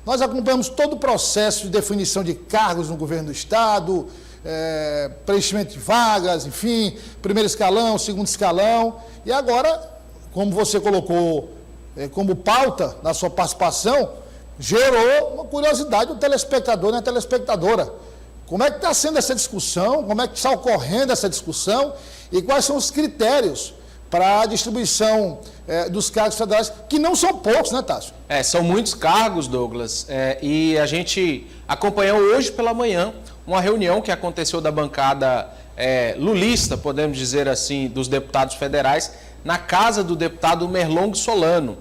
Nós acompanhamos todo o processo de definição de cargos no governo do Estado, preenchimento de vagas, enfim, primeiro escalão, segundo escalão. E agora, como você colocou como pauta na sua participação, gerou uma curiosidade do telespectador e da telespectadora. Como é que está sendo essa discussão? Como é que está ocorrendo essa discussão? E quais são os critérios para a distribuição dos cargos federais, que não são poucos, né, Tássio? São muitos cargos, Douglas, e a gente acompanhou hoje pela manhã uma reunião que aconteceu da bancada lulista, podemos dizer assim, dos deputados federais, na casa do deputado Merlong Solano,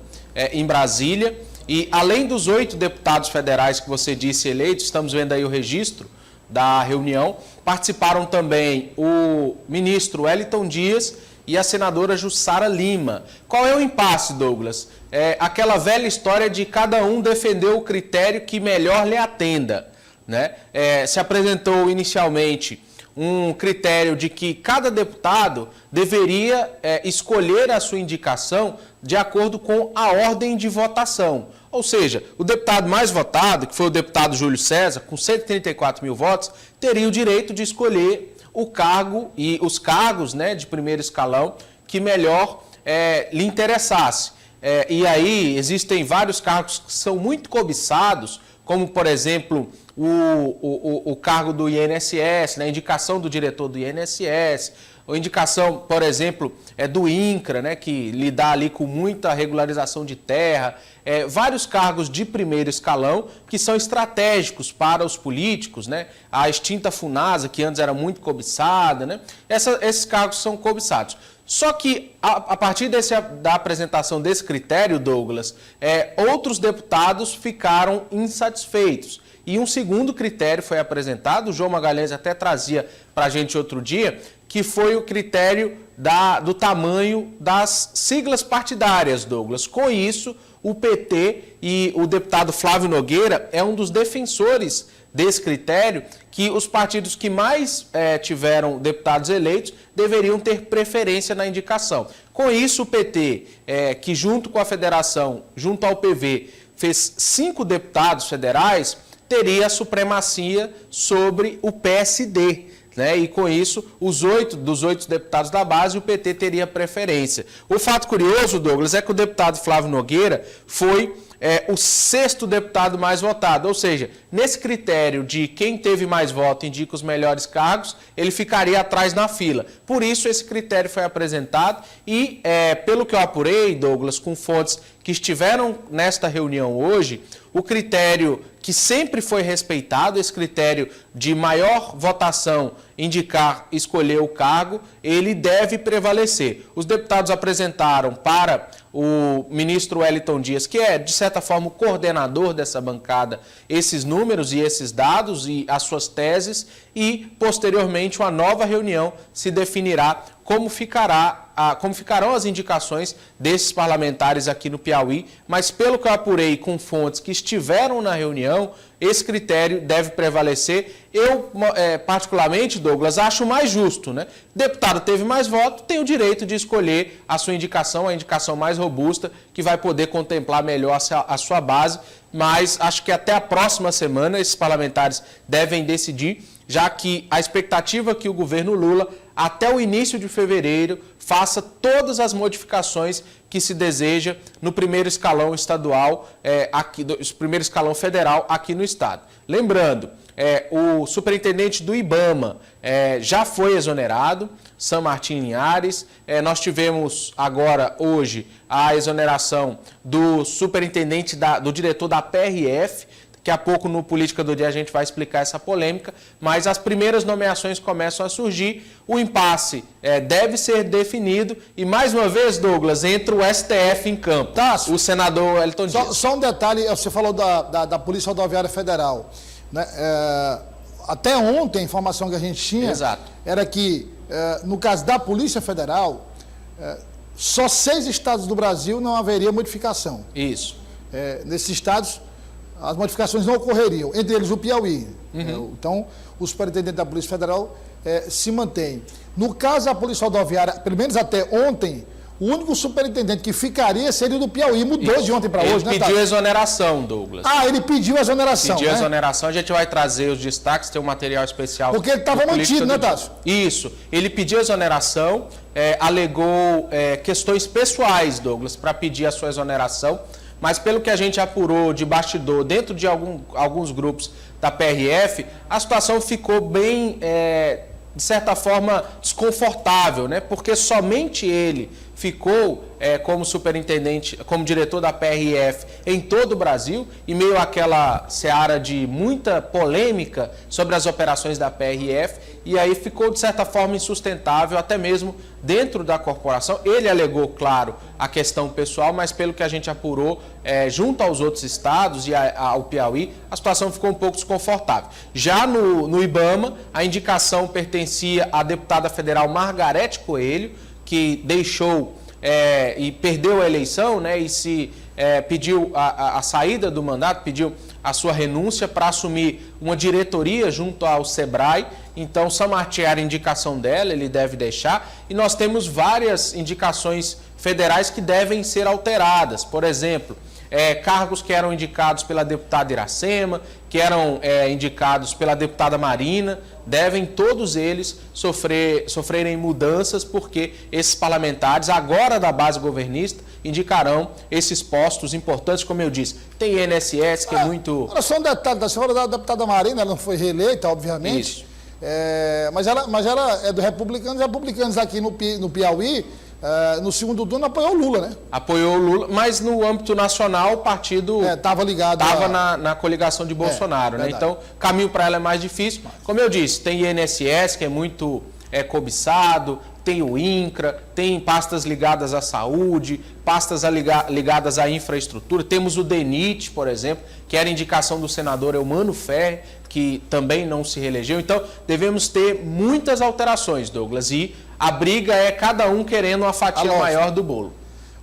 em Brasília. E além dos 8 deputados federais que você disse eleitos, estamos vendo aí o registro da reunião, participaram também o ministro Wellington Dias e a senadora Jussara Lima. Qual é o impasse, Douglas? Aquela velha história de cada um defender o critério que melhor lhe atenda, né? Se apresentou inicialmente um critério de que cada deputado deveria escolher a sua indicação de acordo com a ordem de votação. Ou seja, o deputado mais votado, que foi o deputado Júlio César, com 134 mil votos, teria o direito de escolher o cargo e os cargos, né, de primeiro escalão que melhor lhe interessasse. E aí existem vários cargos que são muito cobiçados, como, por exemplo, o cargo do INSS, né, a indicação do diretor do INSS, ou indicação, por exemplo, do INCRA, né, que lida ali com muita regularização de terra, vários cargos de primeiro escalão que são estratégicos para os políticos, né, a extinta FUNASA, que antes era muito cobiçada, né, esses cargos são cobiçados. Só que, a partir da apresentação desse critério, Douglas, outros deputados ficaram insatisfeitos. E um segundo critério foi apresentado, o João Magalhães até trazia para a gente outro dia, que foi o critério do tamanho das siglas partidárias, Douglas. Com isso, o PT e o deputado Flávio Nogueira é um dos defensores desse critério, que os partidos que mais tiveram deputados eleitos deveriam ter preferência na indicação. Com isso, o PT, que junto com a federação, junto ao PV, fez 5 deputados federais, teria a supremacia sobre o PSD. Né? E com isso, dos 8 deputados da base, o PT teria preferência. O fato curioso, Douglas, é que o deputado Flávio Nogueira foi o 6º deputado mais votado, ou seja, nesse critério de quem teve mais voto indica os melhores cargos, ele ficaria atrás na fila. Por isso, esse critério foi apresentado e, pelo que eu apurei, Douglas, com fontes que estiveram nesta reunião hoje, o critério que sempre foi respeitado, esse critério de maior votação, escolher o cargo, ele deve prevalecer. Os deputados apresentaram para o ministro Wellington Dias, que é, de certa forma, o coordenador dessa bancada, esses números e esses dados e as suas teses, e, posteriormente, uma nova reunião se definirá como ficarão as indicações desses parlamentares aqui no Piauí, mas pelo que eu apurei com fontes que estiveram na reunião, esse critério deve prevalecer. Eu, particularmente, Douglas, acho mais justo, né? O deputado teve mais voto, tem o direito de escolher a sua indicação, a indicação mais robusta, que vai poder contemplar melhor a sua base, mas acho que até a próxima semana esses parlamentares devem decidir, já que a expectativa é que o governo Lula, até o início de fevereiro, faça todas as modificações que se deseja no primeiro escalão estadual, primeiro escalão federal aqui no estado. Lembrando, o superintendente do IBAMA já foi exonerado, San Martín Linhares. Nós tivemos agora, hoje, a exoneração do superintendente, do diretor da PRF. Daqui a pouco, no Política do Dia, a gente vai explicar essa polêmica, mas as primeiras nomeações começam a surgir, o impasse deve ser definido e, mais uma vez, Douglas, entra o STF em campo. O senador Wellington Dias. Só um detalhe, você falou da Polícia Rodoviária Federal. Né? Até ontem, a informação que a gente tinha era que, no caso da Polícia Federal, só 6 estados do Brasil não haveria modificação. Isso. Nesses estados, as modificações não ocorreriam, entre eles o Piauí. Então, o superintendente da Polícia Federal se mantém. No caso da Polícia Rodoviária, pelo menos até ontem, o único superintendente que ficaria seria o do Piauí. Mudou de ontem para hoje, né, Ele pediu exoneração, Douglas. Ah, ele pediu exoneração, Pediu né? exoneração, a gente vai trazer os destaques, tem um material especial. Porque ele estava mantido, né, Tássio? Isso. Ele pediu exoneração, alegou questões pessoais, Douglas, para pedir a sua exoneração, mas pelo que a gente apurou de bastidor dentro de alguns grupos da PRF, a situação ficou bem, de certa forma, desconfortável, né? Porque somente ele ficou como superintendente, como diretor da PRF em todo o Brasil, em meio àquela seara de muita polêmica sobre as operações da PRF, e aí ficou, de certa forma, insustentável, até mesmo dentro da corporação. Ele alegou, claro, a questão pessoal, mas pelo que a gente apurou, junto aos outros estados e ao Piauí, a situação ficou um pouco desconfortável. Já no IBAMA, a indicação pertencia à deputada federal Margarete Coelho, que deixou e perdeu a eleição, né, e pediu a saída do mandato, pediu a sua renúncia para assumir uma diretoria junto ao SEBRAE. Então, Samartim era a indicação dela, ele deve deixar. E nós temos várias indicações federais que devem ser alteradas. Por exemplo, cargos que eram indicados pela deputada Iracema, que eram indicados pela deputada Marina, devem todos eles sofrerem mudanças, porque esses parlamentares, agora da base governista, indicarão esses postos importantes, como eu disse. Tem INSS, que é muito... Olha só um detalhe, da senhora da deputada Marina, ela não foi reeleita, obviamente. Isso. Mas ela é do Republicanos aqui no Piauí. No segundo turno apoiou o Lula, né? Apoiou o Lula, mas no âmbito nacional o partido estava ligado. Estava na coligação de Bolsonaro, né? Então, o caminho para ela é mais difícil. Como eu disse, tem INSS, que é muito cobiçado, tem o INCRA, tem pastas ligadas à saúde, pastas ligadas à infraestrutura, temos o DENIT, por exemplo, que era indicação do senador Eumano Ferri, que também não se reelegeu. Então, devemos ter muitas alterações, Douglas, e a briga é cada um querendo uma fatia maior do bolo.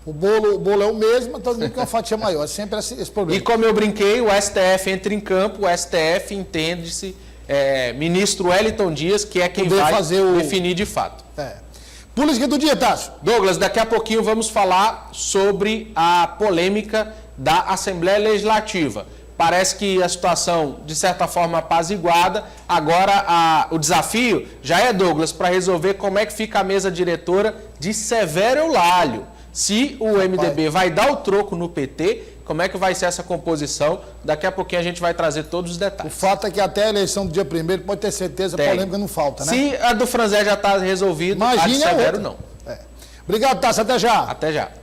O bolo é o mesmo, mas todo mundo quer uma fatia maior. É sempre esse problema. E como eu brinquei, o STF entra em campo, o STF entende-se ministro Wellington Dias, que é quem vai definir de fato. Política do dia, Tássio. Douglas, daqui a pouquinho vamos falar sobre a polêmica da Assembleia Legislativa. Parece que a situação, de certa forma, apaziguada. Agora, o desafio já é, Douglas, para resolver como é que fica a mesa diretora de Severo Eulálio. Se o MDB vai dar o troco no PT, como é que vai ser essa composição? Daqui a pouquinho a gente vai trazer todos os detalhes. O fato é que até a eleição do dia 1º, pode ter certeza, a polêmica não falta, né? Se a do Franzé já está resolvida, a de Severo não. Obrigado, Tássio. Até já. Até já.